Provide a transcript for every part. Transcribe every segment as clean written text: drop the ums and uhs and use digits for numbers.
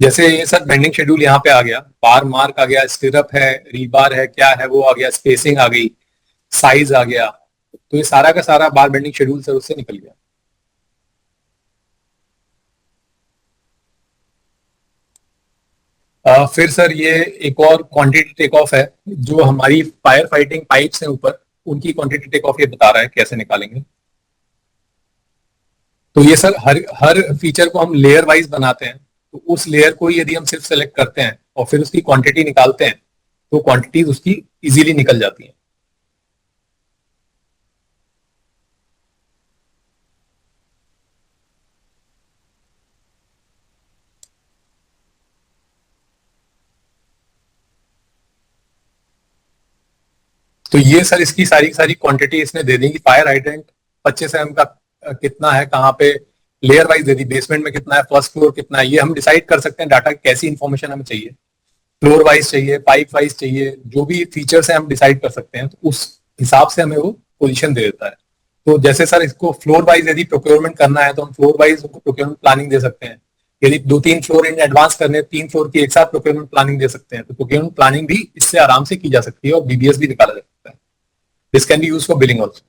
जैसे ये sir bending schedule यहाँ पे आ गया, बार मार्क आ गया, स्टिरअप है, रीबार है, क्या है वो आ गया, स्पेसिंग आ गई, साइज आ गया, तो ये सारा का सारा बार बेंडिंग शेड्यूल सर उससे निकल गया। फिर सर ये एक और क्वांटिटी टेक ऑफ है, जो हमारी फायर फाइटिंग पाइप्स हैं ऊपर, उनकी क्वांटिटी टेक ऑफ ये बता रहा है कैसे निकालेंगे। तो ये सर हर हर फीचर को हम लेयर वाइज बनाते हैं, तो उस लेयर को यदि हम सिर्फ सेलेक्ट करते हैं और फिर उसकी क्वांटिटी निकालते हैं, तो क्वांटिटीज उसकी इजीली निकल जाती हैं। तो ये सर इसकी सारी की सारी क्वांटिटी इसने दे दी कि फायर हाइड्रेंट 25 mm का कितना है, कहाँ पे, लेयर वाइज दे दी, बेसमेंट में कितना है, फर्स्ट फ्लोर कितना है, ये हम डिसाइड कर सकते हैं डाटा कैसी इंफॉर्मेशन हमें चाहिए, फ्लोर वाइज चाहिए, पाइप वाइज चाहिए, जो भी फीचर्स है हम डिसाइड कर सकते हैं, तो उस हिसाब से हमें वो पोजीशन दे देता है। तो जैसे सर इसको फ्लोर वाइज यदि प्रोक्योरमेंट करना है तो हम फ्लोर वाइज उनको प्रोक्योरमेंट प्लानिंग दे सकते हैं, यदि 2-3 फ्लोर इन एडवांस करने, 3 फ्लोर की एक साथ प्रोक्योरमेंट प्लानिंग दे सकते हैं, तो प्रोक्योरमेंट प्लानिंग भी इससे आराम से की जा सकती है और बीबीएस भी निकाला जा सकता है। This can be use for billing also.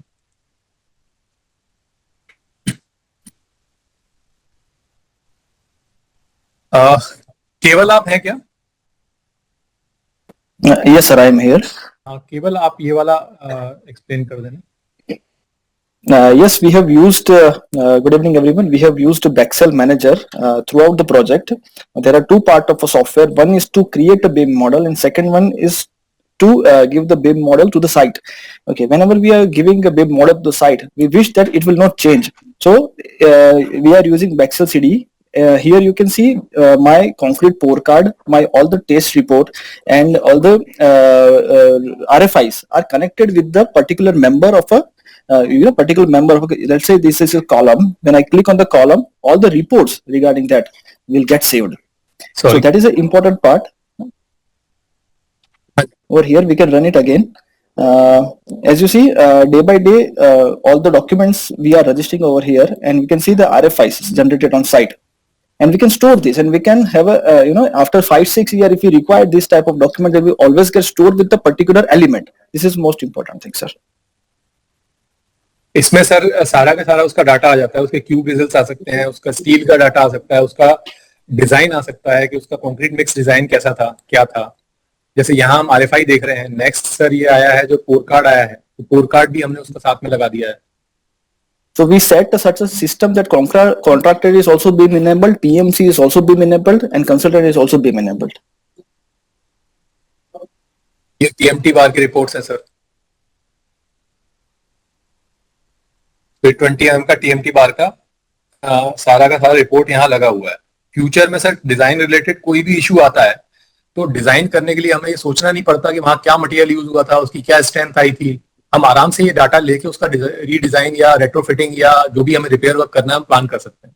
केवल आप हैं क्या? Yes, sir, I am here. हाँ, केवल आप ये वाला एक्सप्लेन कर देना। Yes, we have used, good evening everyone, we have used Bexel Manager throughout the project. There are two parts of a software. One is to create a BIM model and second one is to give the BIM model to the site. Okay, whenever we are giving a BIM model to the site, we wish that it will not change. So we are using Bexel CD. Here you can see my concrete pour card, my all the test report and all the RFIs are connected with the particular member of a particular member of, let's say this is a column. When I click on the column, all the reports regarding that will get saved. Sorry. So that is an important part. Over here we can run it again. As you see, day by day, all the documents we are registering over here, and we can see the RFIs generated on site. And we can store this, and we can have a after 5-6 years, if you require this type of document, they will always get stored with the particular element. This is most important thing, sir. इसमें sir सारा का सारा उसका data आ जाता है, उसके cube results आ सकते हैं, उसका स्टील का डाटा आ सकता है, उसका डिजाइन आ सकता है कि उसका कंक्रीट मिक्स डिजाइन कैसा था, क्या था। जैसे यहाँ हम आरएफआई देख रहे हैं, नेक्स्ट सर ये आया है जो पोर कार्ड आया है, तो पोर कार्ड भी हमने उसका साथ में लगा दिया है। So we set such a system that contractor is also being enabled, PMC is also being enabled, and consultant is also being enabled. ये TMT बार की रिपोर्ट्स हैं सर, 20 mm का TMT बार का सारा का सारा रिपोर्ट यहाँ लगा हुआ है। फ्यूचर में सर डिजाइन रिलेटेड कोई भी इशू आता है तो डिजाइन करने के लिए हमें ये सोचना नहीं पड़ता कि वहां क्या मटेरियल यूज हुआ था, उसकी क्या स्ट्रेंथ आई थी। हम आराम से ये डाटा लेके उसका रीडिजाइन या रेट्रोफिटिंग या जो भी हमें रिपेयर वर्क करना है हम प्लान कर सकते हैं।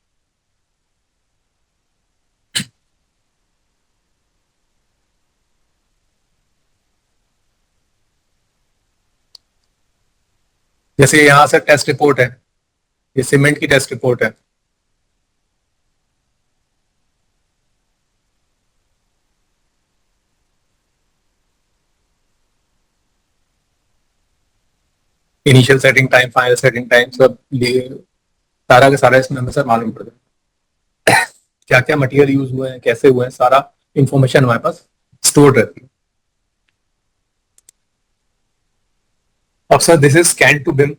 जैसे यहाँ से टेस्ट रिपोर्ट है, ये सीमेंट की टेस्ट रिपोर्ट है। Initial setting time, final setting time, सब सारा का सारा इसमें हमें सर मालूम पड़ जाए क्या क्या मटेरियल यूज हुए हैं, कैसे हुए हैं, सारा इंफॉर्मेशन हमारे पास स्टोर रहती है। अब sir this is scan to BIM.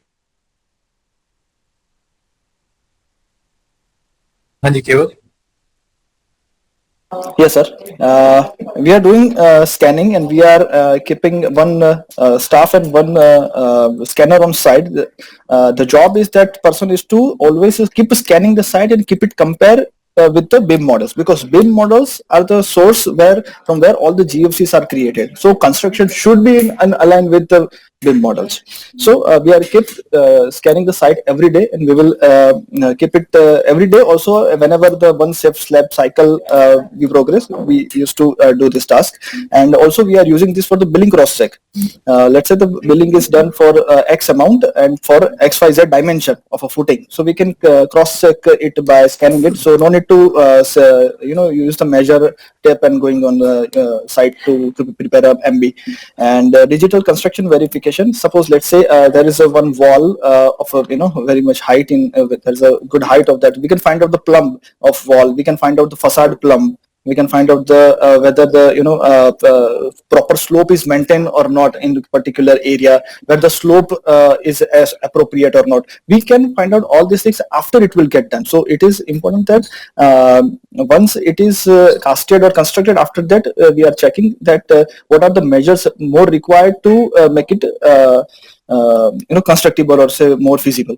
हाँ जी केवल। Yes, sir. We are doing scanning, and we are keeping one staff and one scanner on site. The job is that person is to always keep scanning the site and keep it compare with the BIM models, because BIM models are the source from where all the GFCs are created. So construction should be in aligned with the BIM models. So we are keep scanning the site every day, and we will keep it every day. Also, whenever the one slab cycle we progress, we used to do this task. And also we are using this for the billing cross check. Let's say the billing is done for X amount and for XYZ dimension of a footing, so we can cross check it by scanning it. So no need to use the measure tape and going on the site to prepare a MB. And digital construction verification. Suppose let's say there is a one wall of a very much height in there's a good height of that. We can find out the plumb of wall. We can find out the facade plumb. We can find out the whether the proper slope is maintained or not in the particular area, where the slope is as appropriate or not. We can find out all these things after it will get done. So it is important that once it is casted or constructed, after that we are checking that what are the measures more required to make it constructible or say more feasible.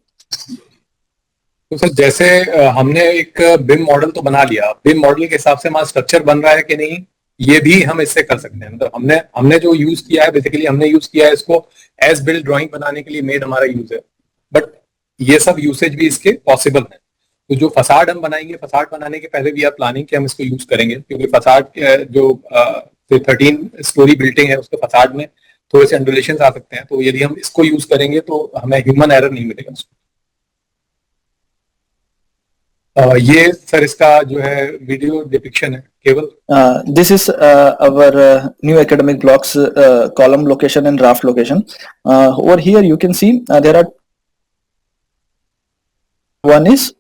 तो sir जैसे हमने एक बिम model तो बना लिया, बिम model के हिसाब से हमारा स्ट्रक्चर बन रहा है कि नहीं, ये भी हम इससे कर सकते हैं. मतलब हमने जो यूज किया है, बेसिकली हमने यूज किया है इसको एज बिल्ड ड्राइंग बनाने के लिए मेड हमारा यूज है, बट ये सब यूसेज भी इसके पॉसिबल है. तो जो फसाड हम बनाएंगे, फसाड बनाने के पहले भी आप प्लानिंग कि हम इसको यूज करेंगे, क्योंकि फसाड जो 13 स्टोरी बिल्डिंग है उसके फसाड में थोड़े से अंडुलेशंस आ सकते हैं. तो यदि हम इसको यूज करेंगे तो हमें ह्यूमन एरर नहीं मिलेगा उसको. ये सर इसका जो है वीडियो डिपिक्शन है केवल. This is our new academic blocks column location and draft location. Over here you can see there are one is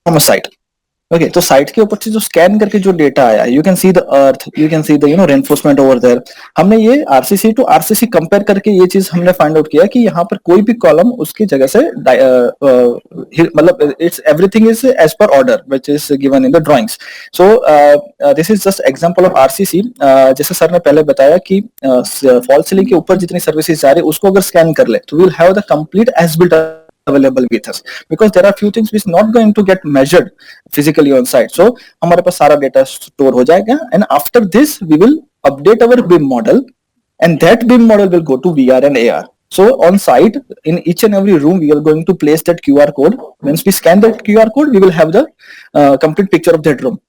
from a site. Okay, तो साइट के ऊपर से जो स्कैन करके जो डेटा आया, you can see the earth, you can see the reinforcement over there. हमने ये आरसीसी टू आरसीसी कंपेयर करके ये चीज हमने फाइंड आउट किया कि यहाँ पर कोई भी कॉलम उसकी जगह से मतलब it's everything is as per order which is given in the drawings. So this is just example of RCC. जैसे सर ने पहले बताया कि फॉल सीलिंग के ऊपर जितनी सर्विसेज जा रही है उसको अगर स्कैन कर ले तो we will have the complete as built available with us, because there are few things which not going to get measured physically on site. So हमारे पास सारा data store हो जाएगा, and after this we will update our BIM model, and that BIM model will go to VR and AR. So on site, in each and every room, we are going to place that QR code. Once we scan that QR code, we will have the complete picture of that room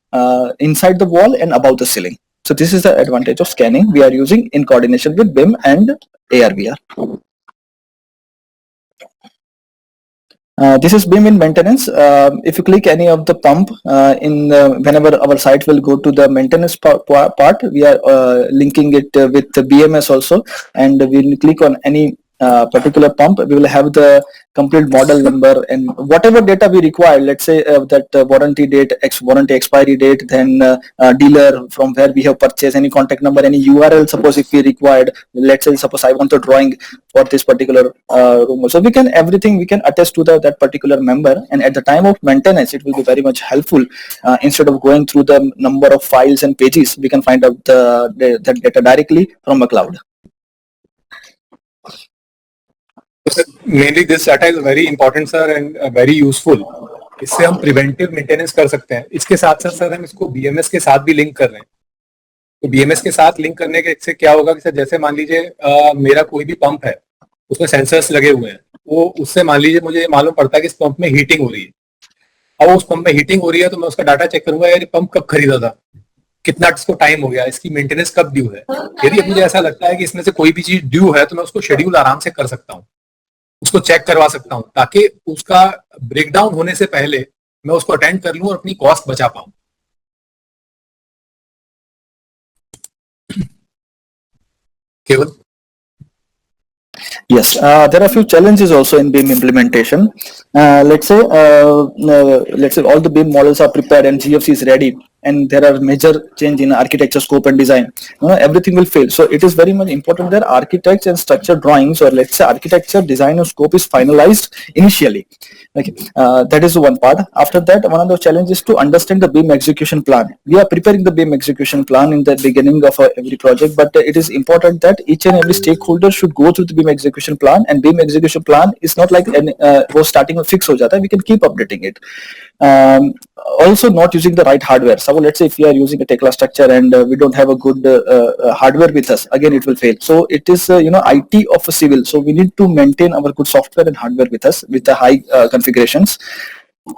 inside the wall and above the ceiling. So this is the advantage of scanning we are using in coordination with BIM and AR VR. This is BIM in maintenance. If you click any of the pump whenever our site will go to the maintenance part, we are linking it with the BMS also, and we will click on any particular pump. We will have the complete model number and whatever data we require. Let's say that warranty date, warranty expiry date, then dealer from where we have purchased, any contact number, any URL. Suppose if we required, let's say suppose I want a drawing for this particular room, so we can everything we can attach to that particular member, and at the time of maintenance it will be very much helpful. Instead of going through the number of files and pages, we can find out that data directly from a cloud. Mainly this data is very important sir and very useful. इससे हम preventive maintenance कर सकते हैं. इसके साथ साथ sir हम इसको बीएमएस के साथ भी लिंक कर रहे हैं. तो बीएमएस के साथ लिंक करने के से क्या होगा कि सर जैसे मान लीजिए मेरा कोई भी पंप है, उसमें सेंसर्स लगे हुए हैं, वो उससे मान लीजिए मुझे मालूम पड़ता है कि इस पंप में हीटिंग हो रही है. अब उस पंप में हीटिंग हो रही है तो मैं उसका डाटा चेक करूंगा, यार पंप कब खरीदा था, कितना इसको टाइम हो गया, इसकी मेंटेनेंस कब ड्यू है. यदि मुझे ऐसा लगता है कि इसमें से कोई भी चीज ड्यू है तो मैं उसको शेड्यूल आराम से कर सकता हूँ, उसको चेक करवा सकता हूं, ताकि उसका ब्रेकडाउन होने से पहले मैं उसको अटेंड कर लूं और अपनी कॉस्ट बचा पाऊं. केवल Yes, there are a few challenges also in BIM implementation. Let's say all the BIM models are prepared and GFC is ready, and there are major change in architecture, scope and design. Everything will fail. So it is very much important that architects and structure drawings, or let's say architecture, design or scope is finalized initially. Okay, that is one part. After that, one of the challenges is to understand the BIM execution plan. We are preparing the BIM execution plan in the beginning of every project, but it is important that each and every stakeholder should go through the BIM execution plan, and BIM execution plan is not like वो starting में fix हो जाता है. We can keep updating it. Also not using the right hardware. example, let's say if we are using a Tekla structure and we don't have a good hardware with us, again it will fail. So it is IT of a civil. So we need to maintain our good software and hardware with us with the high configurations.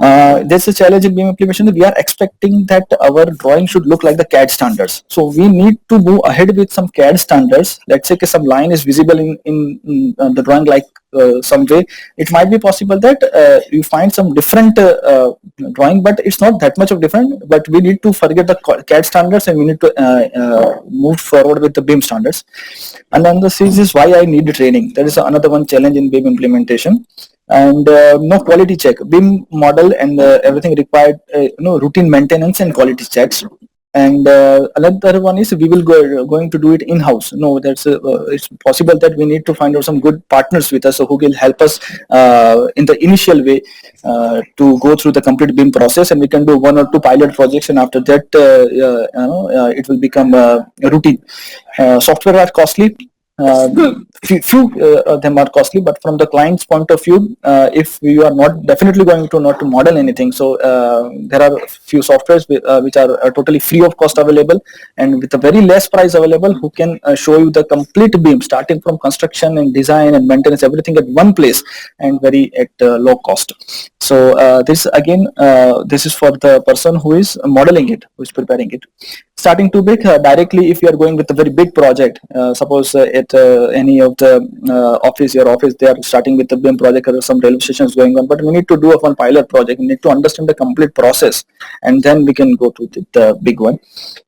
There's a challenge in BIM implementation that we are expecting that our drawing should look like the CAD standards. So we need to move ahead with some CAD standards. Let's say some line is visible in the drawing like some way. It might be possible that you find some different drawing, but it's not that much of different. But we need to forget the CAD standards and we need to move forward with the BIM standards. And then this is why I need training. That is another one challenge in BIM implementation. And no quality check, BIM model and everything required routine maintenance and quality checks. And another one is we will going to do it in-house. No, that's it's possible that we need to find out some good partners with us who will help us in the initial way to go through the complete BIM process, and we can do 1 or 2 pilot projects, and after that it will become routine. Software are costly. Few of them are costly, but from the client's point of view, if you are not definitely going to not to model anything, so there are few softwares which are totally free of cost available and with a very less price available, who can show you the complete BIM starting from construction and design and maintenance, everything at one place and very at low cost. So this again, this is for the person who is modeling it, who is preparing it. Starting too big, directly if you are going with a very big project, suppose at any of the your office, they are starting with the BIM project or some railway stations going on, but we need to do one pilot project. We need to understand the complete process, and then we can go to the big one.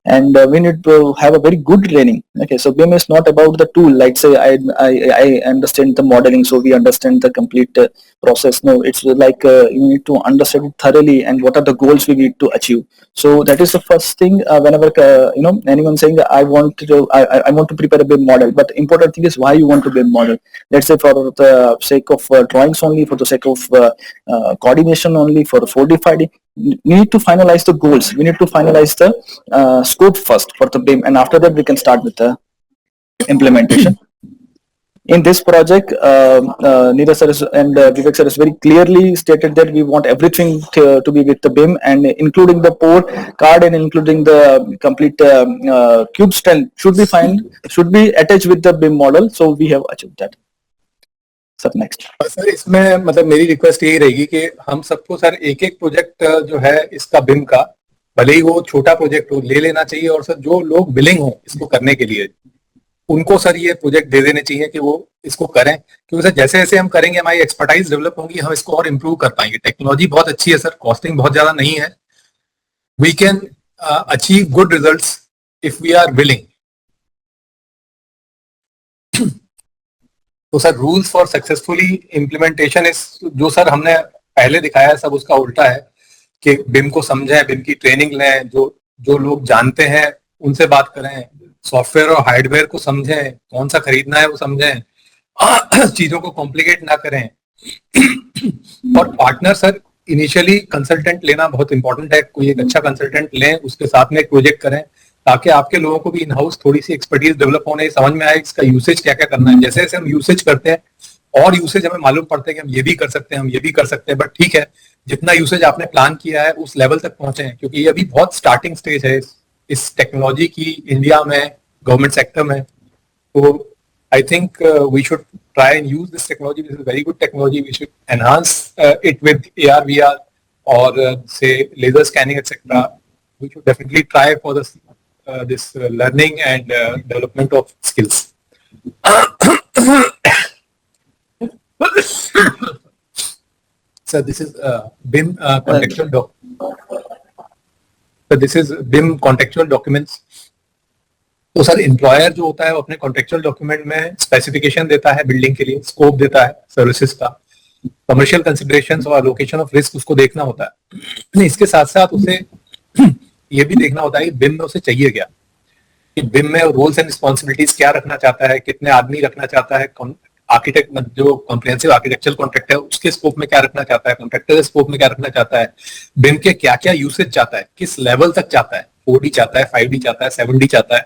And we need to have a very good training. Okay, so BIM is not about the tool. Like say I understand the modeling, so we understand the complete process. No, it's like you need to understand it thoroughly and what are the goals we need to achieve. So that is the first thing. Whenever anyone saying that I want to prepare a BIM model, but important thing is why you want to BIM model. Let's say for the sake of drawings only, for the sake of coordination only, for 4D 5D, we need to finalize the goals. We need to finalize the scope first for the BIM, and after that we can start with the implementation. In this project, Neeraj sir and Vivek sir has very clearly stated that we want everything to be with the BIM, and including the port card and including the complete cube strength should be attached with the BIM model. So we have achieved that. Sir next sir इसमें मतलब मेरी request यही रहेगी कि हम सबको sir एक एक प्रोजेक्ट जो है इसका बिम का, भले ही वो छोटा प्रोजेक्ट हो, ले लेना चाहिए, और सर जो लोग बिलिंग हो इसको करने के लिए उनको सर ये प्रोजेक्ट दे देने चाहिए कि वो इसको करें, क्योंकि सर जैसे जैसे हम करेंगे हमारी एक्सपर्टाइज डेवलप होंगी, हम इसको और इम्प्रूव कर पाएंगे. टेक्नोलॉजी बहुत अच्छी है सर, कॉस्टिंग बहुत ज्यादा नहीं है. We can achieve good results if we are willing. तो sir rules for successfully implementation इस जो सर हमने पहले दिखाया है सब उसका उल्टा है कि बिम को समझें, बिम की ट्रेनिंग लें, जो लोग जानते हैं उनसे बात करें, सॉफ्टवेयर और हार्डवेयर को समझें, कौन सा खरीदना है वो समझें, चीजों को कॉम्प्लिकेट ना करें. और पार्टनर सर इनिशियली कंसल्टेंट लेना बहुत इंपॉर्टेंट है. कोई एक अच्छा कंसल्टेंट लें, उसके साथ में एक प्रोजेक्ट करें, ताकि आपके लोगों को भी इन हाउस थोड़ी सी एक्सपर्टीज डेवलप होने, समझ में आए इसका यूसेज क्या क्या करना है. जैसे जैसे हम यूसेज करते हैं और यूसेज हमें मालूम पड़ता है कि हम ये भी कर सकते हैं, हम ये भी कर सकते हैं, बट ठीक है जितना यूसेज आपने प्लान किया है उस लेवल तक पहुंचे हैं, क्योंकि ये अभी बहुत स्टार्टिंग स्टेज है इस टेक्नोलॉजी की इंडिया में, गवर्नमेंट सेक्टर में. तो I think we should try and use this technology. This is very good technology. We should enhance it with AR, VR, or say laser scanning, etc. We should definitely try for this learning and development of skills. So this is BIM contextual documents. तो sir employer जो होता है वो अपने contractual document में specification देता है building के लिए, स्कोप देता है सर्विसेज का, कमर्शियल कंसिडरेशंस और लोकेशन ऑफ रिस्क उसको देखना होता है. इसके साथ साथ उसे ये भी देखना होता है कि बिम में उसे चाहिए क्या, कि बिम में रोल्स एंड रिस्पॉन्सिबिलिटीज क्या रखना चाहता है, कितने आदमी रखना चाहता है, आर्किटेक्ट जो कॉम्प्रिहेंसिव आर्किटेक्चरल कॉन्ट्रैक्ट है उसके स्कोप में क्या रखना चाहता है, कॉन्ट्रैक्टर के स्कोप में क्या रखना चाहता है, बिम के क्या क्या यूसेज चाहता है, किस लेवल तक चाहता है, 4D चाहता है, 5D चाहता है, 7D चाहता है,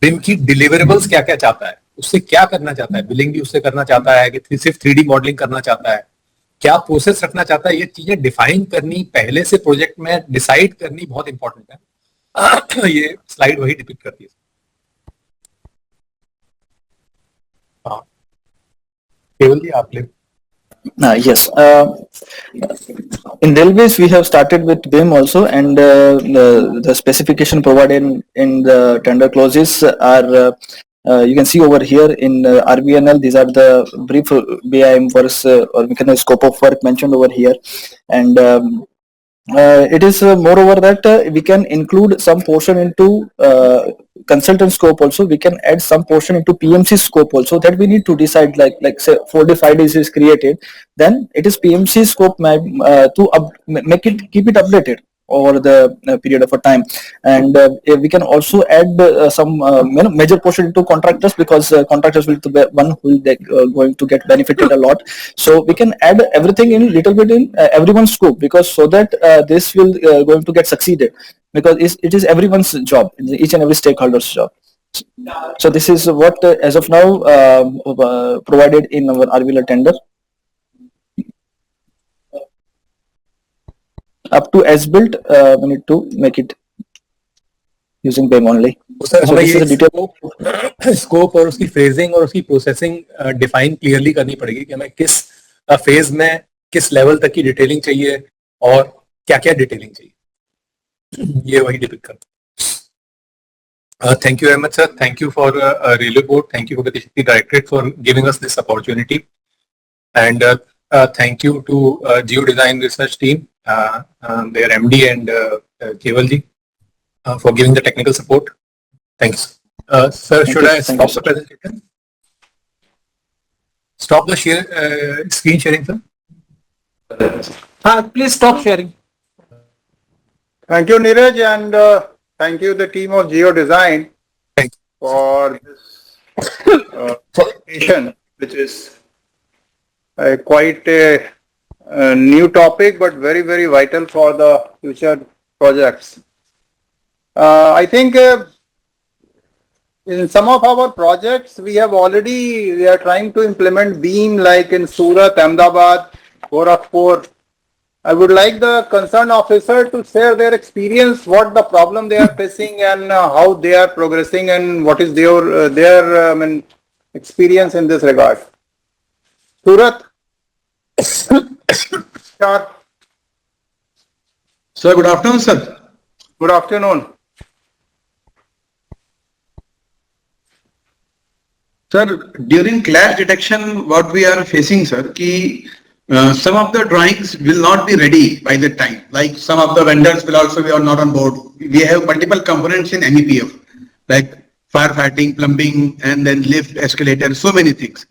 बिम की डिलीवरेबल्स क्या क्या चाहता है, उससे क्या करना चाहता है, बिलिंग भी उससे करना चाहता है कि सिर्फ 3D मॉडलिंग करना चाहता है, क्या प्रोसेस रखना चाहता है. ये चीजें डिफाइन करनी, पहले से प्रोजेक्ट में डिसाइड करनी बहुत इंपॉर्टेंट है. ये स्लाइड वही डिपिक्ट करती है। हाँ, केवल जी आप ले। Yes. In railways, we have started with BIM also, and the specification provided in the tender clauses are you can see over here in RBNL. These are the brief BIM works or mechanical scope of work mentioned over here, and it is moreover that we can include some portion into consultant scope also. We can add some portion into PMC scope also, that we need to decide, like say 45 days is created, then it is PMC scope make it, keep it updated over the period of a time. And we can also add some major portion into contractors, because contractors will be one who will going to get benefited a lot. So we can add everything in little bit in everyone's scope, because so that this will going to get succeeded, because it is everyone's job, each and every stakeholder's job. So this is what as of now provided in our RVL tender. Up to as built, we need to make it using BIM only. तो sir So हमें this ये is a detail. Scope और उसकी phrasing और उसकी processing define clearly करनी पड़ेगी कि हमें किस फेज में किस लेवल तक की डिटेलिंग चाहिए और क्या क्या डिटेलिंग चाहिए, ये वही डिपिक्ट करता है। Thank you very much, sir. Thank you for Railway Board. Thank you for the Gati Directorate for giving us this opportunity. And thank you to Geo Design Research team, their MD and Keval ji, for giving the technical support. Thanks. Sir, should I stop the presentation? Stop the screen sharing, sir. Please stop sharing. Thank you, Neeraj, and thank you the team of Geo Design for this presentation, which is quite a new topic, but very, very vital for the future projects. I think in some of our projects, we are trying to implement BIM, like in Surat, Ahmedabad, Gorakhpur. I would like the concerned officer to share their experience, what the problem they are facing, and how they are progressing, and what is their experience in this regard. Surat. Sir, good afternoon, sir. Good afternoon. Sir, during clash detection, what we are facing, sir, some of the drawings will not be ready by the time. Like some of the vendors will also be not on board. We have multiple components in MEPF, like firefighting, plumbing, and then lift, escalator, so many things.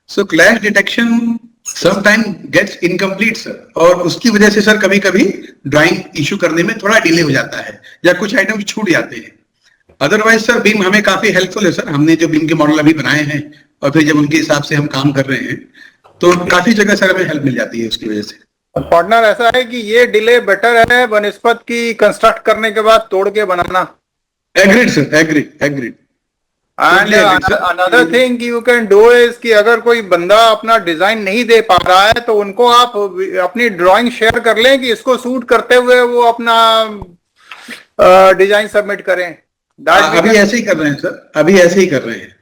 So clash detection sometimes gets incomplete, sir. और उसकी वजह से sir कभी-कभी drawing issue करने में थोड़ा delay हो जाता है या कुछ आइटम छूट जाते हैं. अदरवाइज सर बीम हमें काफी हेल्पफुल है सर. हमने जो बीम के मॉडल अभी बनाए हैं और फिर जब उनके हिसाब से हम काम कर रहे हैं तो काफी जगह सर हमें हेल्प मिल जाती है उसकी वजह से. पार्टनर ऐसा है कि ये डिले बेटर है बनस्पत की कंस्ट्रक्ट करने के बाद तोड़ के बनाना. Agreed sir, agreed. And another thing you can do is कि अगर कोई बंदा अपना डिजाइन नहीं दे पा रहा है तो उनको आप अपनी ड्राइंग शेयर कर लें कि इसको सूट करते हुए वो अपना डिजाइन सबमिट करें. अभी ऐसे ही कर रहे हैं सर, अभी ऐसे ही कर रहे हैं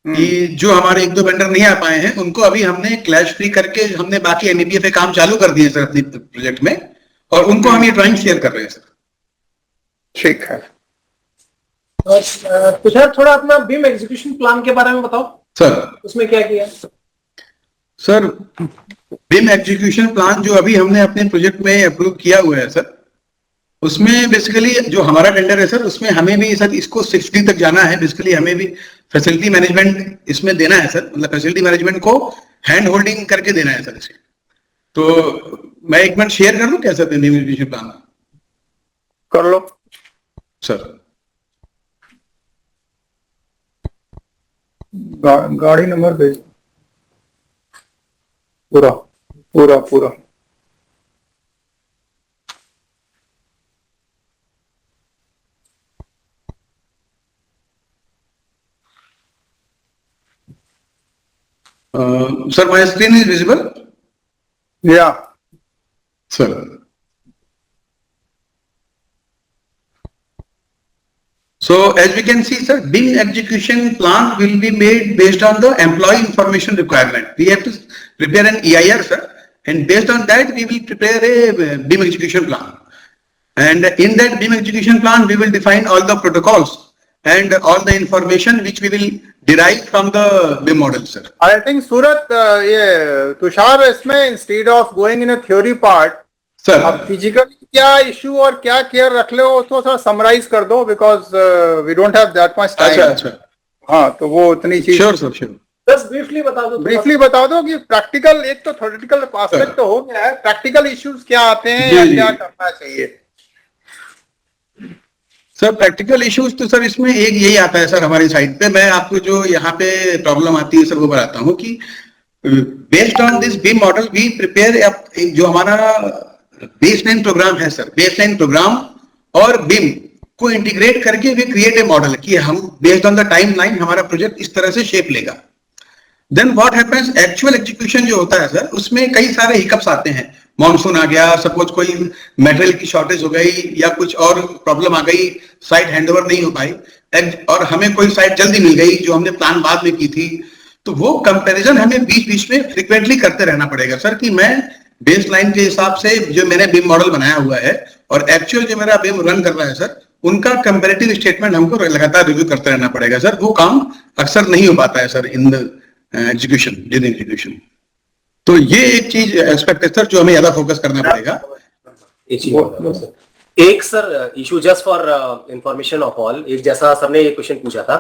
कि जो हमारे एक दो वेंडर नहीं आ पाए हैं उनको अभी हमने क्लैश फ्री करके हमने बाकी MEPF पे काम चालू कर दिए सर अपने प्रोजेक्ट में और उनको हम ये ड्राइंग शेयर कर रहे हैं सर. ठीक है. तुषार, थोड़ा अपना बीम एग्जीक्यूशन प्लान के बारे में बताओ सर. उसमें क्या किया सर? बीम एग्जीक्यूशन प्लान जो अभी हमने अपने प्रोजेक्ट में अप्रूव किया हुआ है सर, उसमें बेसिकली जो हमारा टेंडर है सर उसमें हमें भी सर इसको 60 तक जाना है. बेसिकली हमें भी फैसिलिटी मैनेजमेंट इसमें देना है सर, मतलब फैसिलिटी मैनेजमेंट को हैंड होल्डिंग करके देना है सर इसे. तो मैं एक मिनट शेयर कर लूं क्या सर बीम एग्जीक्यूशन प्लान? कर लो सर. गाड़ी नंबर भेज. पूरा पूरा पूरा Sir, my screen is visible? Yeah. Sir. So as we can see, sir, BIM execution plan will be made based on the employee information requirement. We have to prepare an EIR, sir, and based on that we will prepare a BIM execution plan. And in that BIM execution plan, we will define all the protocols and all the information which we will derive from the BIM model, sir. I think Surat, ये तुषार इसमें instead of going in a theory part, Sir, आप physical क्या issue और क्या care रख ले हो उसको थोड़ा समराइज कर दो, because we don't have that much अच्छा टाइम. अच्छा, हाँ, तो वो उतनी चीज श्योर सर, श्योर. बस ब्रीफली बता दो. ब्रीफली बता दो कि प्रैक्टिकल, एक तो थ्योरेटिकल एस्पेक्ट तो हो गया है, प्रैक्टिकल इश्यूज क्या आते हैं जी, या जी. क्या करना चाहिए. सर प्रैक्टिकल इश्यूज तो सर इसमें एक यही आता है सर हमारी साइड पे. मैं आपको जो यहाँ पे प्रॉब्लम आती है सर वो बताता हूँ कि based on this BIM model we prepare, जो हमारा बेसलाइन प्रोग्राम है सर, बेसलाइन प्रोग्राम और बीम को इंटीग्रेट करके वी क्रिएट ए मॉडल कि हम बेस्ड ऑन द टाइमलाइन हमारा प्रोजेक्ट इस तरह से शेप लेगा. Then what happens, actual execution जो होता है सर उसमें कई सारे हिकअप्स आते हैं. मॉनसून आ गया, सपोज कोई मटेरियल की शॉर्टेज हो गई या कुछ और प्रॉब्लम आ गई, साइट हैंडओवर नहीं हो पाई और हमें कोई साइट जल्दी मिल गई जो हमने प्लान बाद में की थी, तो वो कंपैरिजन हमें बीच बीच में फ्रिक्वेंटली करते रहना पड़ेगा सर कि मैं बेस लाइन के हिसाब से जो मैंने बीम मॉडल बनाया हुआ है और एक्चुअल जो मेरा बीम रन कर रहा है सर उनका कंपैरेटिव स्टेटमेंट हमको लगातार रिव्यू करते रहना पड़ेगा सर. वो काम अक्सर नहीं हो पाता है sir in the execution, during execution. तो ये एक चीज एस्पेक्ट है सर जो हमें ज्यादा फोकस करना पड़ेगा. एक sir issue just for information of all, एक जैसा सर ने ये क्वेश्चन पूछा था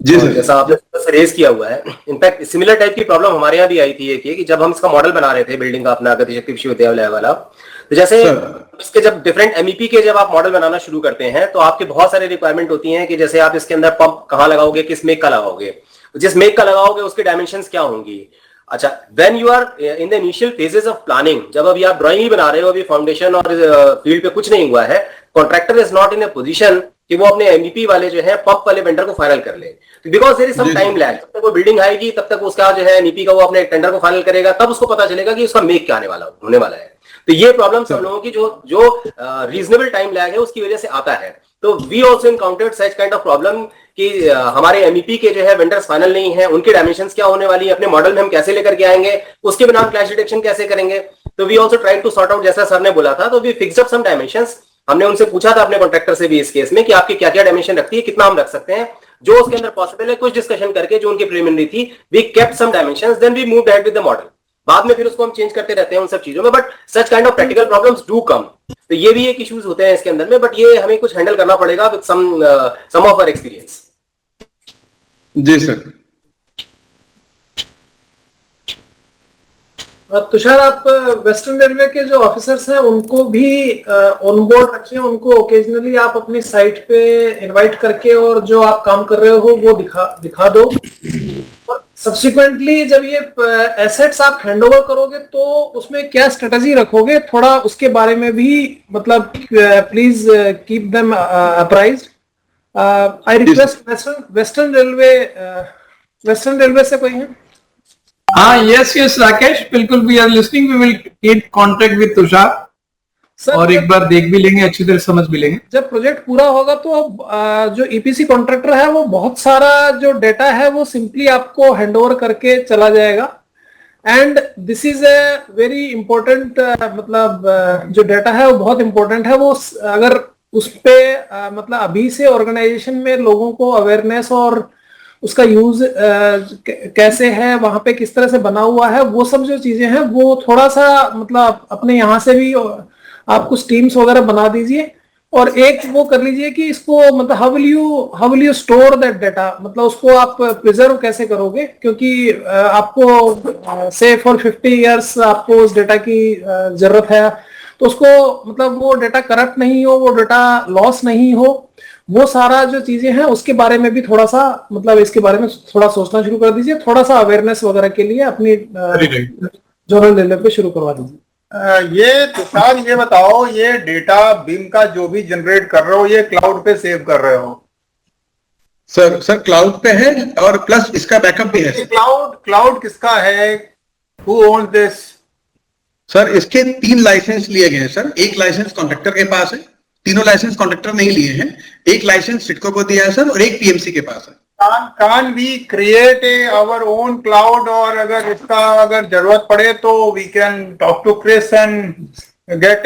जी सर, जैसा आपने रेज किया हुआ है, इनफैक्ट सिमिलर टाइप की प्रॉब्लम हमारे यहाँ भी आई थी कि जब हम इसका मॉडल बना रहे थे बिल्डिंग का अपना गति शक्ति विश्वविद्यालय वाला, तो जैसे इसके जब डिफरेंट एमईपी के जब आप मॉडल बनाना शुरू करते हैं तो आपके बहुत सारे रिक्वायरमेंट होती हैं कि जैसे आप इसके अंदर पंप कहाँ लगाओगे, किस मेक का लगाओगे, जिस मेक का लगाओगे उसके डायमेंशंस क्या होंगी. अच्छा, when you are in the initial phases of planning, जब अभी आप ड्राइंग ही बना रहे हो, अभी फाउंडेशन और फील्ड पे कुछ नहीं हुआ है, contractor is not in a position कि वो अपने एमईपी वाले जो है पंप वाले वेंडर को फाइनल कर ले, because there is some time lag. तब तक वो बिल्डिंग आएगी, तब तक उसका जो है एमईपी का वो अपने टेंडर को फाइनल करेगा, तब उसको पता चलेगा कि उसका मेक क्या आने वाला होने वाला है. तो ये प्रॉब्लम सब लोगों की जो रीजनेबल टाइम लैग है उसकी वजह से आता है. तो we also encountered such kind of problem कि हमारे एमईपी के जो है वेंडर्स फाइनल नहीं है, उनके डायमेंशंस क्या होने वाली है, अपने मॉडल में हम कैसे लेकर के आएंगे, उसके बिना हम क्लैश डिटेक्शन कैसे करेंगे. तो we also try to sort out, जैसा सर ने बोला था, तो we fixed up some dimensions. हमने उनसे पूछा था अपने कॉन्ट्रैक्टर से भी इस केस में कि आपकी क्या क्या डायमेंशन रखती है, कितना हम रख सकते हैं, जो उसके अंदर पॉसिबल है कुछ डिस्कशन करके जो उनकी प्रीलिमिनरी थी, we kept some dimensions, then we moved ahead with the model. बाद में फिर उसको हम चेंज करते रहते हैं उन सब चीजों में, but such kind of practical problems do come. तो ये भी एक इश्यूज होते हैं इसके अंदर में, बट ये हमें कुछ हैंडल करना पड़ेगा with some of our experience. जी सर. तुषार, आप वेस्टर्न रेलवे के जो ऑफिसर्स हैं उनको भी ऑन बोर्ड रखें, उनको ओकेजनली आप अपनी साइट पे इनवाइट करके और जो आप काम कर रहे हो वो दिखा दो. और सब्सिक्वेंटली जब ये एसेट्स आप हैंडओवर करोगे तो उसमें क्या स्ट्रेटजी रखोगे, थोड़ा उसके बारे में भी मतलब please keep them apprised. I request western railway से कोई है? हाँ, यस राकेश, बिल्कुल we are listening, we will keep contact with Tushar sir, और एक बार देख भी लेंगे, अच्छी तरह समझ भी लेंगे. जब प्रोजेक्ट पूरा होगा तो जो ईपीसी कॉन्ट्रैक्टर है वो बहुत सारा जो डेटा है वो सिंपली आपको हैंडओवर करके चला जाएगा. And this is a very important, मतलब जो डेटा है वो बहुत इंपॉर्टेंट है. वो अगर उस पे मतलब अभी से ऑर्गेनाइजेशन में लोगों को अवेयरनेस और उसका यूज कैसे है, वहां पे किस तरह से बना हुआ है, वो सब जो चीजें हैं वो थोड़ा सा मतलब अपने यहाँ से भी आप कुछ टीम्स वगैरह बना दीजिए और एक वो कर लीजिए कि इसको मतलब how will you store that data, मतलब उसको आप प्रिजर्व कैसे करोगे, क्योंकि आपको से फॉर 50 इयर्स आपको उस डेटा की जरूरत है. तो उसको मतलब वो डेटा करप्ट नहीं हो, वो डेटा लॉस नहीं हो, वो सारा जो चीजें हैं उसके बारे में भी थोड़ा सा मतलब इसके बारे में थोड़ा सोचना शुरू कर दीजिए. थोड़ा सा अवेयरनेस वगैरह के लिए अपनी जोनल लेवल पे शुरू करवा दीजिए. ये तुषार, ये बताओ, ये डेटा बीम का जो भी जनरेट कर रहे हो ये क्लाउड पे सेव कर रहे हो? सर क्लाउड पे है और प्लस इसका बैकअप भी है. क्लाउड किसका है? Who owns this? सर इसके 3 लाइसेंस लिए गए हैं सर. एक लाइसेंस कॉन्ट्रैक्टर के पास है, तीनों लाइसेंस कॉन्ट्रैक्टर नहीं लिए हैं, एक लाइसेंस सिडको को दिया है सर और एक पीएमसी के पास है। Can we create our own cloud, और अगर इसका अगर जरूरत पड़े तो we can talk to Chris and get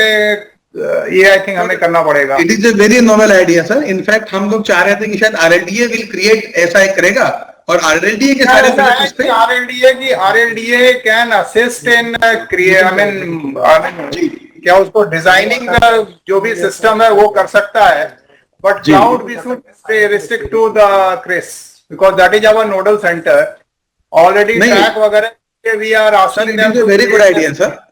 ये I think हमें करना पड़ेगा। It is a very novel idea sir. In fact हम लोग चाह रहे थे कि शायद RLDA will create ऐसा एक करेगा और RLDA के सारे प्रोजेक्ट्स पे RLDA can assist in create, I mean क्या उसको डिजाइनिंग का जो भी सिस्टम है वो कर सकता है, but cloud we should stay restrict to the Chris because that is our nodal center. Already track वगैरह we are asking them to very good idea sir.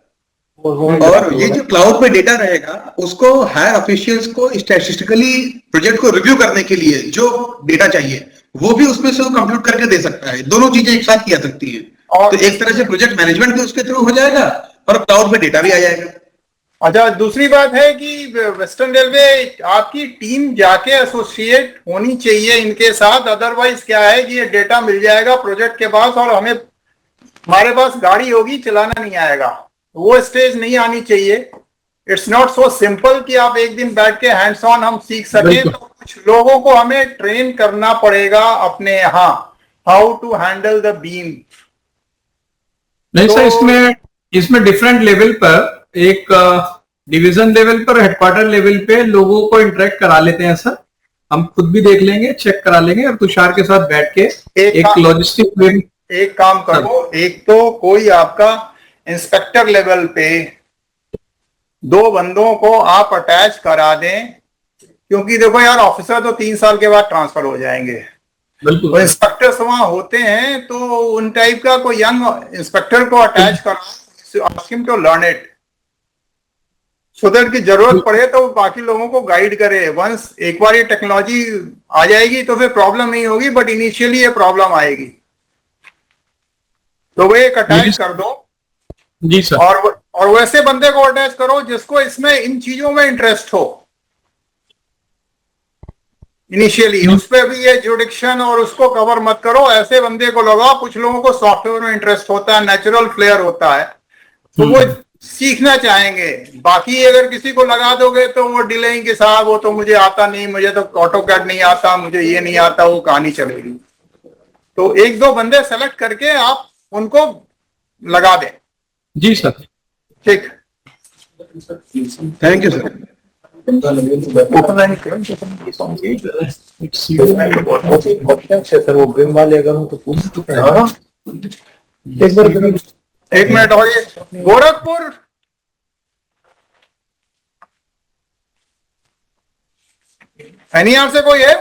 और ये जो क्लाउड पे डेटा रहेगा उसको हायर ऑफिशियल्स को स्टैटिस्टिकली प्रोजेक्ट को review करने के लिए जो डेटा चाहिए वो भी उसमें से वो कंप्यूट करके दे सकता है। दोनों चीजें एक साथ किया सकती है, तो एक तरह से प्रोजेक्ट मैनेजमेंट भी उसके थ्रू हो जाएगा और क्लाउड पे डेटा भी आ जाएगा। अच्छा, दूसरी बात है कि वेस्टर्न रेलवे आपकी टीम जाके एसोसिएट होनी चाहिए इनके साथ, अदरवाइज क्या है कि ये डेटा मिल जाएगा प्रोजेक्ट के पास और हमारे पास गाड़ी होगी चलाना नहीं आएगा, वो स्टेज नहीं आनी चाहिए। इट्स नॉट सो सिंपल कि आप एक दिन बैठ के हैंड्स ऑन हम सीख सके, तो कुछ लोगों को हमें ट्रेन करना पड़ेगा अपने यहाँ, how to handle the BIM. नहीं सर, इसमें डिफरेंट लेवल पर, एक डिवीजन लेवल पर, हेडक्वार्टर लेवल पे लोगों को इंटरेक्ट करा लेते हैं सर। हम खुद भी देख लेंगे, चेक करा लेंगे और तुषार के साथ बैठ के एक लॉजिस्टिक एक काम करो, एक तो कोई आपका इंस्पेक्टर लेवल पे 2 बंदों को आप अटैच करा दें, क्योंकि देखो यार ऑफिसर तो 3 साल के बाद ट्रांसफर हो जाएंगे, तो इंस्पेक्टर्स वहां होते हैं, तो उन टाइप का कोई यंग इंस्पेक्टर को अटैच करा, ask him to learn it so that की जरूरत पड़े तो बाकी लोगों को गाइड करे। वंस एक बार ये टेक्नोलॉजी आ जाएगी तो फिर प्रॉब्लम नहीं होगी, बट इनिशियली ये प्रॉब्लम आएगी, तो वो एक अटैच कर दो जी सर। और वैसे बंदे को अटैच करो जिसको इसमें इन चीजों में इंटरेस्ट हो इनिशियली, उस पर भी ये जुडिक्शन और उसको कवर मत करो, ऐसे बंदे को लगाओ। कुछ लोगों को सॉफ्टवेयर में इंटरेस्ट होता है, नेचुरल फ्लेयर होता है, तो वो सीखना चाहेंगे। बाकी अगर किसी को लगा दोगे तो वो डिलेइंग के साथ, वो तो मुझे आता नहीं, मुझे तो ऑटोकैड नहीं आता, मुझे ये नहीं आता, वो कहानी चलेगी। तो 1-2 बंदे सेलेक्ट करके आप उनको लगा दें। जी सर, ठीक, थैंक यू सर। वो बिम वाले अगर हो तो एक मिनट और, ये गोरखपुर एनईआर से कोई है?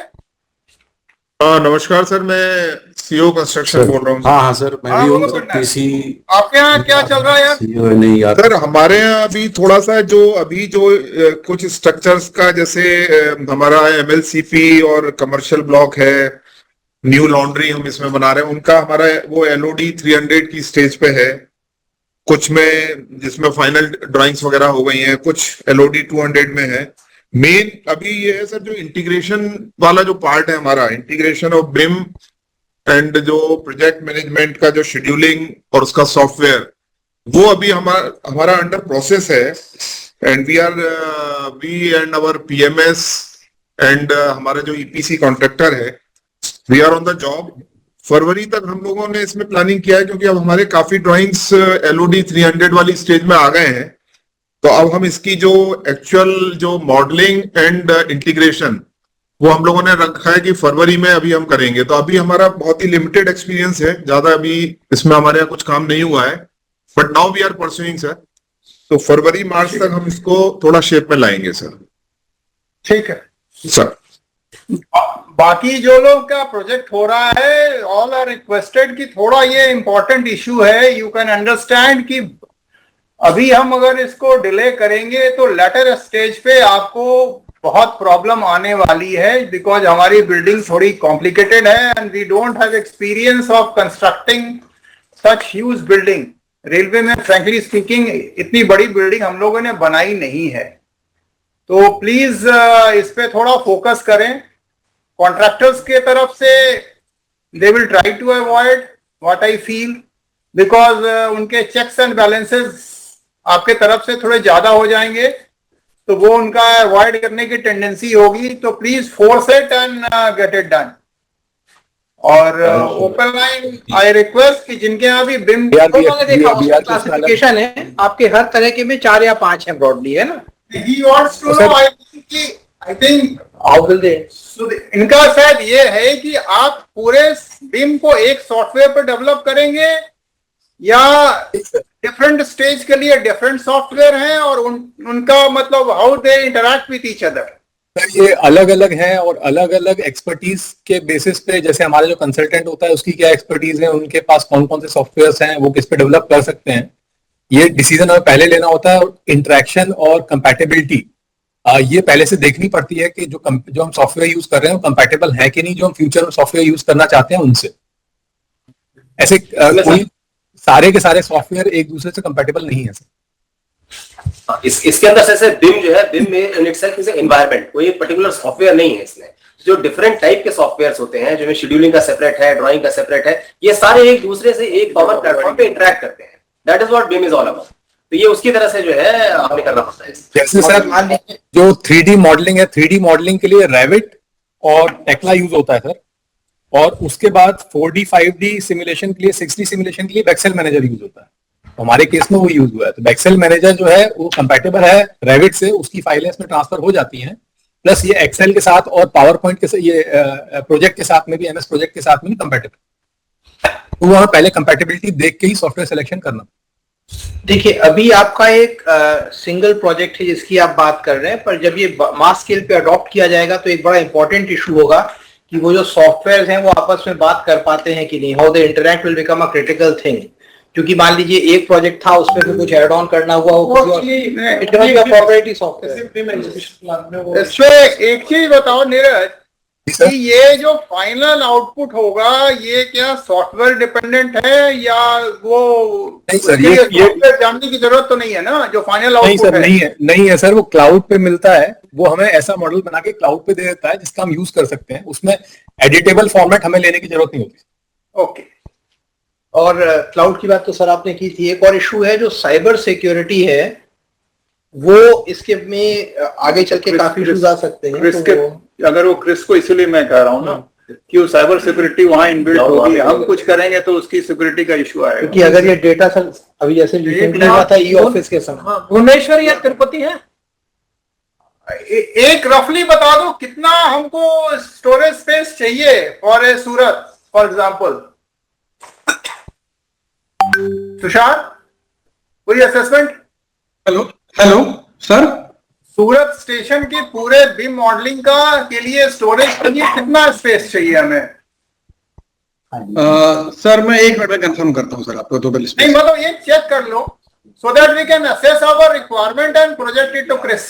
नमस्कार सर, मैं सीओ कंस्ट्रक्शन बोल रहा हूँ। हाँ सर, मैं भी हूँ पीसी। आपके यहाँ क्या चल रहा है यार? सीओ नहीं यार सर, हमारे यहाँ अभी थोड़ा सा जो कुछ स्ट्रक्चर्स का, जैसे हमारा एमएलसीपी और कमर्शियल ब्लॉक है, न्यू लॉन्ड्री हम इसमें बना रहे हैं, उनका हमारा वो एलओडी 300 की स्टेज पे है। कुछ में जिसमें फाइनल ड्राइंग्स वगैरह हो गई हैं, कुछ एलओडी 200 में है। मेन अभी ये है सर, जो इंटीग्रेशन वाला जो पार्ट है हमारा, इंटीग्रेशन ऑफ बिम एंड जो प्रोजेक्ट मैनेजमेंट का जो शेड्यूलिंग और उसका सॉफ्टवेयर, वो अभी हमारा अंडर प्रोसेस है। And we and our PMS and हमारा जो ईपीसी कॉन्ट्रैक्टर है, we are on the job. फरवरी तक हम लोगों ने इसमें प्लानिंग किया है, क्योंकि अब हमारे काफी ड्राइंग्स एलओडी 300 वाली स्टेज में आ गए हैं। तो अब हम इसकी जो एक्चुअल जो मॉडलिंग एंड इंटीग्रेशन, वो हम लोगों ने रखा है कि फरवरी में अभी हम करेंगे। तो अभी हमारा बहुत ही लिमिटेड एक्सपीरियंस है, ज्यादा अभी इसमें हमारे यहाँ कुछ काम नहीं हुआ है, but now we are pursuing sir. तो फरवरी मार्च तक हम इसको थोड़ा शेप में लाएंगे सर। ठीक है सर। बाकी जो लोग का प्रोजेक्ट हो रहा है, ऑल आर रिक्वेस्टेड कि थोड़ा ये इंपॉर्टेंट इशू है, यू कैन अंडरस्टैंड कि अभी हम अगर इसको डिले करेंगे तो लेटर स्टेज पे आपको बहुत प्रॉब्लम आने वाली है, बिकॉज हमारी बिल्डिंग थोड़ी कॉम्प्लिकेटेड है and we don't have experience of constructing such huge building. Railway में फ्रैंकली स्पीकिंग इतनी बड़ी बिल्डिंग हम लोगों ने बनाई नहीं है, तो प्लीज इस पे थोड़ा फोकस करें। कॉन्ट्रैक्टर्स के तरफ से they will try to avoid what I feel, because उनके चेक्स एंड बैलेंसेस आपके तरफ से थोड़े ज्यादा हो जाएंगे, तो वो उनका अवॉइड करने की टेंडेंसी होगी, तो please force it and get it done. और ओपन लाइन आई रिक्वेस्ट कि जिनके यहाँ भी बिम क्लासिफिकेशन है आपके हर तरह के में 4 या 5 है ब्रॉडली, है ना? He wants to know, I think how will they, इनका शायद ये है कि आप पूरे बिम को एक सॉफ्टवेयर पर डेवलप करेंगे या डिफरेंट स्टेज के लिए डिफरेंट सॉफ्टवेयर हैं, और उनका मतलब how they interact with each other. ये अलग अलग हैं और अलग अलग एक्सपर्टीज के बेसिस पे, जैसे हमारा जो कंसल्टेंट होता है उसकी क्या एक्सपर्टीज है, उनके पास कौन कौन से सॉफ्टवेयर हैं, वो किस पे डेवलप कर सकते हैं, ये डिसीजन हमें पहले लेना होता है। और इंटरेक्शन और कंपैटिबिलिटी ये पहले से देखनी पड़ती है कि जो हम सॉफ्टवेयर यूज कर रहे हैं वो कंपैटिबल है कि नहीं, जो हम फ्यूचर में सॉफ्टवेयर यूज करना चाहते हैं उनसे। ऐसे कोई सारे के सारे सॉफ्टवेयर एक दूसरे से कंपैटिबल नहीं है। इसके अंदर से बिम जो है, बिम में इन इटसेल्फ इज एनवायरनमेंट, कोई पर्टिकुलर सॉफ्टवेयर नहीं है इसमें। जो डिफरेंट टाइप के सॉफ्टवेयर्स होते हैं, जो शेड्यूलिंग का सेपरेट है, ड्राइंग का सेपरेट है, ये सारे एक दूसरे से एक कॉमन प्लेटफॉर्म पे इंटरेक्ट करते हैं। That is what BIM is all about. तो ये उसकी तरह से जो है हमें करना पड़ता है। जैसे सर जो 3D मॉडलिंग है, 3D मॉडलिंग के लिए रेविट और टेक्ला यूज होता है सर, और उसके बाद 4D 5D सिमुलेशन के लिए, 6D सिमुलेशन के लिए बैक्सेल मैनेजर यूज होता है। हमारे केस में वो यूज हुआ है। तो बैक्सेल मैनेजर जो है वो कंपैटिबल है रेविट से, उसकी फाइलें इसमें ट्रांसफर हो जाती हैं। प्लस ये एक्सेल के साथ और पावर पॉइंट के साथ, ये प्रोजेक्ट के साथ में भी, एमएस प्रोजेक्ट के साथ में भी कंपैटिबल। तो वो हमें पहले कंपैटिबिलिटी देख के ही सॉफ्टवेयर सिलेक्शन करना। देखिए अभी आपका एक सिंगल प्रोजेक्ट है जिसकी आप बात कर रहे हैं, पर जब ये मास स्केल पे अडॉप्ट किया जाएगा तो एक बड़ा इंपॉर्टेंट इशू होगा कि वो जो सॉफ्टवेयर हैं वो आपस में बात कर पाते हैं कि नहीं, how they interact will become a critical thing. क्योंकि मान लीजिए एक प्रोजेक्ट था, उसमें भी कुछ ऐड ऑन करना हुआ हो, एक चीज बताओ नीरज, कि ये जो फाइनल आउटपुट होगा ये क्या सॉफ्टवेयर डिपेंडेंट है या वो? नहीं सर, ये जानने की जरूरत तो नहीं है ना जो फाइनल आउटपुट है? नहीं है सर, वो क्लाउड पे मिलता है। वो हमें ऐसा मॉडल बना के क्लाउड पे दे देता है जिसका हम यूज कर सकते हैं। उसमें एडिटेबल फॉर्मेट हमें लेने की जरूरत नहीं होती। ओके। और क्लाउड की बात तो सर आपने की थी। एक और इशू है जो साइबर सिक्योरिटी है, वो इसके में आगे चल के काफी इश्यूज आ सकते हैं। तो अगर वो क्रिस को, इसीलिए मैं कह रहा हूँ ना कि वो साइबर सिक्योरिटी वहां इनबिल्ट होगी। हम कुछ करेंगे तो उसकी सिक्योरिटी का इशू आएगा। क्योंकि अगर ये डेटा सर अभी जैसे रिसेंटली हुआ था ई ऑफिस के समय, भुवनेश्वर या तिरुपति है, एक रफली बता दो कितना हमको स्टोरेज स्पेस चाहिए for a Surat for example. Tushar, कोई असेसमेंट? हेलो सर, सूरत स्टेशन के पूरे बिम मॉडलिंग का के लिए स्टोरेज के लिए कितना स्पेस चाहिए हमें? सर मैं एक मिनट में कंफर्म करता हूं सर आपको। टोटल स्पेस नहीं, मतलब ये चेक कर लो so that we can assess our requirement and project it to CRIS.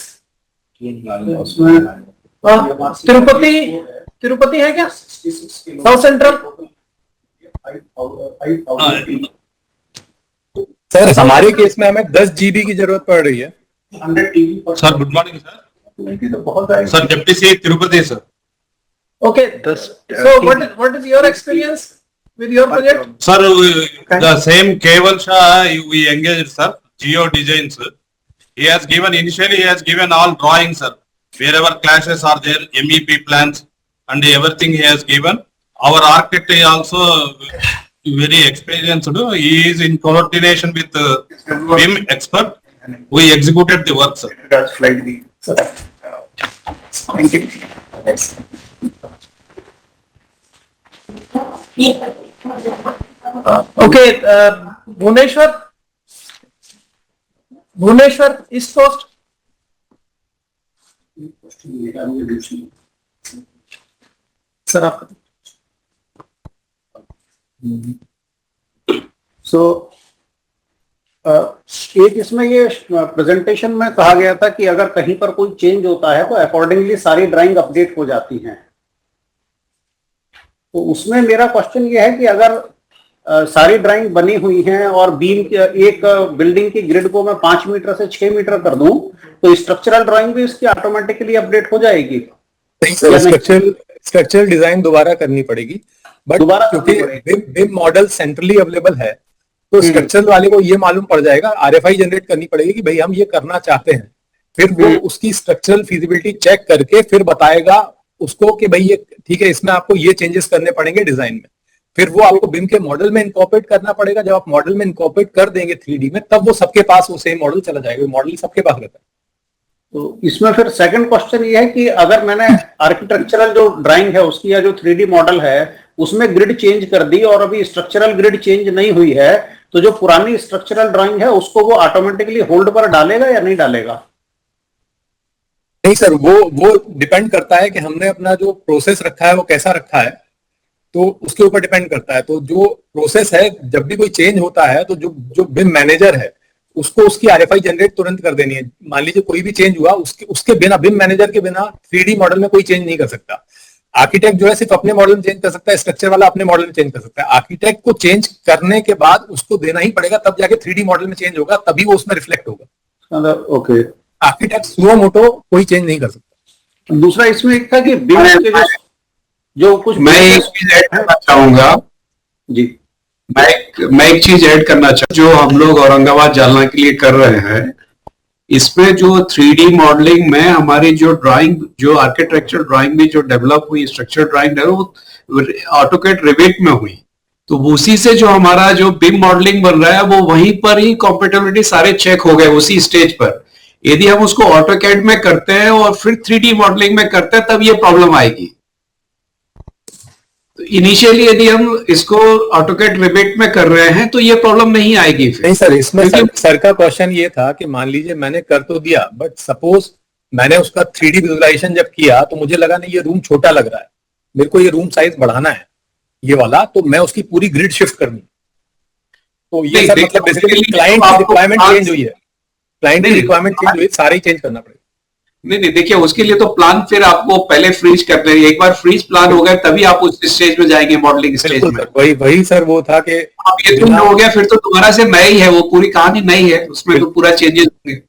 Tirupati है क्या? साउथ सेंट्रल सर हमारे केस में हमें 10 GB की जरूरत पड़ रही है। Sir good morning sir. Sir deputy C Tirupati sir. Okay. So what is your experience with your project? Sir, the same Keval Shah we engaged sir, Geo Designs. He has given all drawings sir. Wherever clashes are there, MEP plans and everything he has given. Our architect is also very experienced. He is in coordination with BIM expert. We executed the work sir. That's slide B. Thank you. Okay, Bhubaneswar East Coast. Sir आप एक इसमें ये presentation में कहा गया था कि अगर कहीं पर कोई चेंज होता है तो अकॉर्डिंगली सारी ड्राइंग अपडेट हो जाती हैं। तो उसमें मेरा क्वेश्चन ये है कि अगर सारी ड्राइंग बनी हुई हैं और बीम एक बिल्डिंग की ग्रिड को मैं 5 मीटर से 6 मीटर कर दूं तो स्ट्रक्चरल ड्राइंग भी इसकी ऑटोमेटिकली अपडेट हो जाएगी? स्ट्रक्चरल डिजाइन दोबारा करनी पड़ेगी, बट क्योंकि बिम मॉडल सेंट्रली अवेलेबल है तो स्ट्रक्चरल वाले को ये मालूम पड़ जाएगा, RFI जनरेट करनी पड़ेगी कि भाई हम ये करना चाहते हैं। फिर वो उसकी स्ट्रक्चरल फिजिबिलिटी चेक करके फिर बताएगा उसको कि भाई ये ठीक है, इसमें आपको ये चेंजेस करने पड़ेंगे डिजाइन में। फिर वो आपको बिम के मॉडल में इनकॉर्पोरेट करना पड़ेगा। जब आप मॉडल में इनकॉर्पोरेट कर देंगे 3D में, तब वो सबके पास वो सेम मॉडल चला जाएगा। मॉडल सबके पास रहता है। तो इसमें फिर सेकंड क्वेश्चन ये है कि अगर मैंने आर्किटेक्चरल जो ड्राइंग है उसकी या जो 3D मॉडल है उसमें ग्रिड चेंज कर दी और अभी स्ट्रक्चरल ग्रिड चेंज नहीं हुई है, तो जो पुरानी स्ट्रक्चरल ड्राइंग है उसको वो ऑटोमेटिकली होल्ड पर डालेगा या नहीं डालेगा? नहीं सर, वो डिपेंड करता है कि हमने अपना जो प्रोसेस रखा है वो कैसा रखा है, तो उसके ऊपर डिपेंड करता है। तो जो प्रोसेस है, जब भी कोई चेंज होता है तो जो बिम मैनेजर है उसको उसकी RFI जनरेट तुरंत कर देनी है। मान लीजिए कोई भी चेंज हुआ, उसके बिना, बिम मैनेजर के बिना 3D मॉडल में कोई चेंज नहीं कर सकता। आर्किटेक्ट जो है सिर्फ अपने मॉडल में चेंज कर सकता है, स्ट्रक्चर वाला अपने मॉडल में चेंज कर सकता है। आर्किटेक्ट को चेंज करने के बाद उसको देना ही पड़ेगा, तब जाके 3D मॉडल में चेंज होगा, तभी वो उसमें रिफ्लेक्ट होगा। ओके, आर्किटेक्ट सुओ मोटो कोई चेंज नहीं कर सकता। दूसरा इसमें एक था कि बिम के जो कुछ मैं एक चीज ऐड करना चाहूंगा जी, मैं एक चीज ऐड करना चाहूँ जो हम लोग औरंगाबाद जालना के लिए कर रहे हैं। इसमें जो 3D मॉडलिंग में हमारी जो ड्राइंग, जो आर्किटेक्चर ड्राइंग में जो डेवलप हुई, स्ट्रक्चर ड्राइंग है वो ऑटोकैड रिविट में हुई, तो उसी से जो हमारा जो बिम मॉडलिंग बन रहा है वो वहीं पर ही कॉम्पेटेबिलिटी सारे चेक हो गए उसी स्टेज पर। यदि हम उसको ऑटोकैड में करते हैं और फिर 3D मॉडलिंग में करते हैं तब ये प्रॉब्लम आएगी। तो इनिशियली यदि हम इसको ऑटोकैड रिविट में कर रहे हैं तो ये प्रॉब्लम नहीं आएगी फिर। नहीं सर, इसमें सर का क्वेश्चन ये था कि मान लीजिए मैंने कर तो दिया, बट सपोज मैंने उसका 3D विजुअलाइजेशन जब किया तो मुझे लगा नहीं ये रूम छोटा लग रहा है, मेरे को ये रूम साइज बढ़ाना है ये वाला, तो मैं उसकी पूरी ग्रिड शिफ्ट कर दूं। तो ये सर मतलब बेसिकली क्लाइंट की रिक्वायरमेंट चेंज हुई है, क्लाइंट की रिक्वायरमेंट चेंज हुई, सारे ही चेंज करना पड़ेगा। नहीं, देखिए उसके लिए तो प्लान फिर आपको पहले फ्रीज कर देंगे। एक बार फ्रीज प्लान हो गया तभी आप उस स्टेज में जाएंगे, मॉडलिंग स्टेज में। वही सर वो था कि अब ये तुम हो गया फिर तो दोबारा से नई है, वो पूरी कहानी नई है, उसमें तो पूरा चेंजेस होंगे।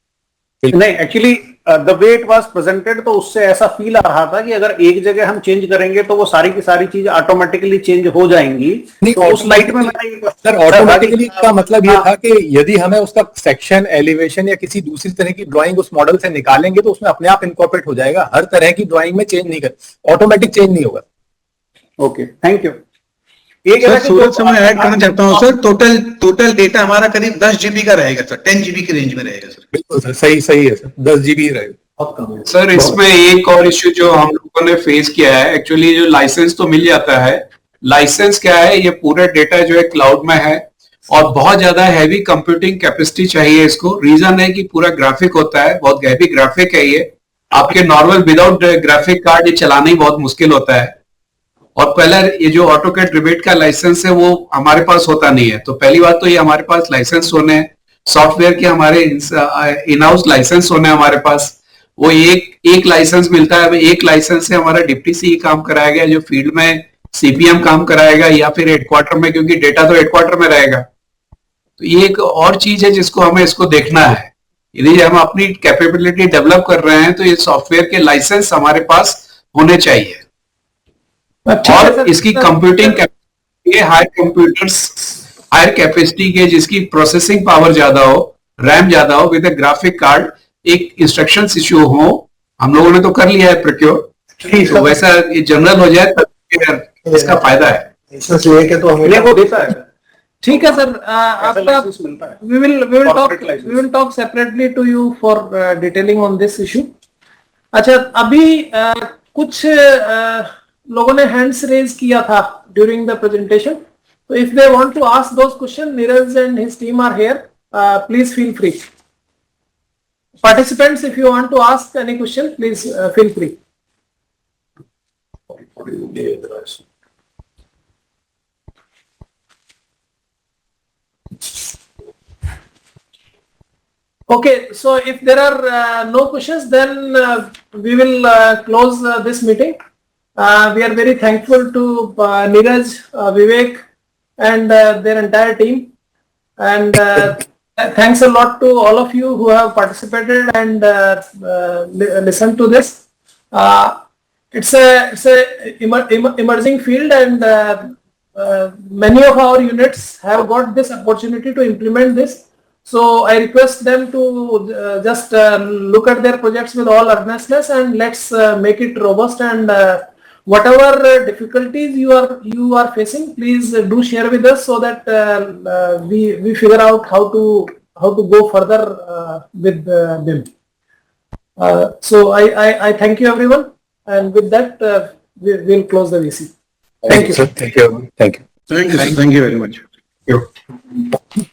नहीं, actually the way it was presented तो उससे ऐसा फील आ रहा था कि अगर एक जगह हम चेंज करेंगे तो वो सारी की सारी चीज ऑटोमेटिकली चेंज हो जाएंगी। तो उस लाइट में सर ऑटोमेटिकली का मतलब ये था कि यदि हमें उसका सेक्शन, एलिवेशन या किसी दूसरी तरह की ड्राइंग उस मॉडल से निकालेंगे तो उसमें अपने आप इनकॉर्पोरेट हो जाएगा। हर तरह की ड्राइंग में चेंज नहीं कर, ऑटोमेटिक चेंज नहीं होगा। Okay, thank you. सूरज से मैं ऐड करना चाहता हूँ सर, टोटल डेटा हमारा करीब 10 GB का रहेगा सर, 10 GB की रेंज में रहेगा सर। बिल्कुल सर, सही है सर, 10 GB रहेगा। सर इसमें एक और इश्यू जो हम लोगों ने फेस किया है, एक्चुअली जो लाइसेंस तो मिल जाता है, लाइसेंस क्या है, ये पूरा डेटा जो है क्लाउड में है और बहुत ज्यादा हैवी कंप्यूटिंग कैपेसिटी चाहिए इसको। रीजन है कि पूरा ग्राफिक होता है, बहुत हैवी ग्राफिक है ये, आपके नॉर्मल विदाउट ग्राफिक कार्ड ये चलाना ही बहुत मुश्किल होता है। और पहले ये जो ऑटोकैड रिवेट का लाइसेंस है वो हमारे पास होता नहीं है, तो पहली बात तो ये हमारे पास लाइसेंस होने, सॉफ्टवेयर के हमारे इन हाउस लाइसेंस होने हमारे पास, वो एक लाइसेंस मिलता है। एक लाइसेंस से हमारा डिप्टी सी काम कराएगा, जो फील्ड में CPM काम कराएगा, या फिर हेडक्वार्टर में, क्योंकि डेटा तो हेडक्वार्टर में रहेगा। तो ये एक और चीज है जिसको हमें इसको देखना है। यदि हम अपनी कैपेबिलिटी डेवलप कर रहे हैं तो ये सॉफ्टवेयर के लाइसेंस हमारे पास होने चाहिए। और इसकी computing high computers, higher capacity के, जिसकी प्रोसेसिंग पावर ज्यादा हो, रैम ज्यादा हो, विद ग्राफिक कार्ड, एक इंस्ट्रक्शन इश्यू हो। हम लोगों ने तो कर लिया है प्रोक्योर, तो वैसा ये जनरल हो जाए तब इसका फायदा है। तो हमें देता है। ठीक है सर, आपका we will talk separately to you for detailing on this issue. अच्छा, अभी कुछ लोगों ने हैंड्स रेज किया था ड्यूरिंग द प्रेजेंटेशन, तो if they want to ask those question, Neeraj and his team are here, please feel free. Participants, if you want to ask any question, please feel free. Okay, so if there are no questions, then we will close this meeting. We are very thankful to Neeraj, Vivek, and their entire team, and thanks a lot to all of you who have participated and listened to this. It's a emerging field, and many of our units have got this opportunity to implement this. So I request them to just look at their projects with all earnestness, and let's make it robust. And whatever difficulties you are facing, please do share with us so that we figure out how to go further with BIM. So I thank you everyone, and with that we'll close the VC. Thank you. Thank you. Thank you. Thank you very much. Thank you.